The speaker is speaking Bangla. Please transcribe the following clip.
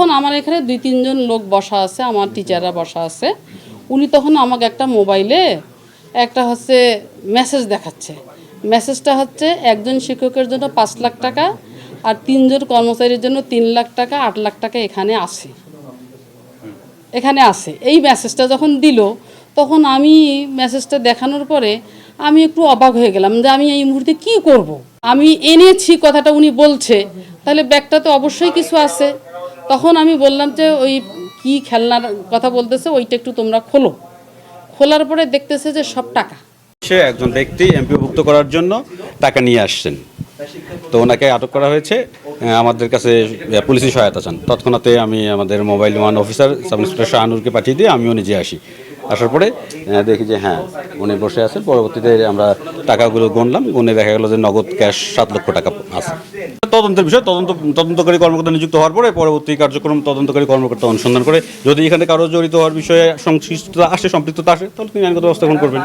তখন আমার এখানে 2-3 জন লোক বসা আছে, আমার টিচাররা বসা আছে। উনি তখন আমাকে একটা মোবাইলে একটা হচ্ছে মেসেজ দেখাচ্ছে। মেসেজটা হচ্ছে একজন শিক্ষকের জন্য 5 লাখ টাকা আর 3 জন কর্মচারীর জন্য 3 লাখ টাকা, 8 লাখ টাকা এখানে আছে। এই মেসেজটা যখন দিল তখন আমি মেসেজটা দেখানোর পরে আমি একটু অবাক হয়ে গেলাম যে আমি এই মুহূর্তে কি করব। আমি এনেছি কথাটা উনি বলছে, তাহলে ব্যাগটা তো অবশ্যই কিছু আছে। তখন আমি বললাম যে ওই কি খেলনার কথা বলতেছে ওইটা একটু তোমরা খোলার পরে দেখতেছে যে সব টাকা। সে একজন ব্যক্তি এমপিওভুক্ত করার জন্য টাকা নিয়ে আসছেন, তো ওনাকে আটক করা হয়েছে। আমাদের কাছে পুলিশি সহায়তা চান। তৎক্ষণাৎ আমি আমাদের mobile one officer sub inspector শাহানুরকে পাঠিয়ে দিয়ে আমিও নিজে আসি। আসার পরে দেখি যে হ্যাঁ উনি বসে আছেন। পরবর্তীতে আমরা টাকাগুলো গুনলাম, গুনে দেখা গেল যে নগদ ক্যাশ 7 লক্ষ টাকা আছে। তদন্তের বিষয়, তদন্তকারী কর্মকর্তা নিযুক্ত হওয়ার পরে পরবর্তী কার্যক্রম তদন্তকারী কর্মকর্তা অনুসন্ধান করে যদি এখানে কারো জড়িত হওয়ার বিষয়ে সম্পৃক্ততা আসে তাহলে তিনি আইনগত ব্যবস্থা গ্রহণ করবেন।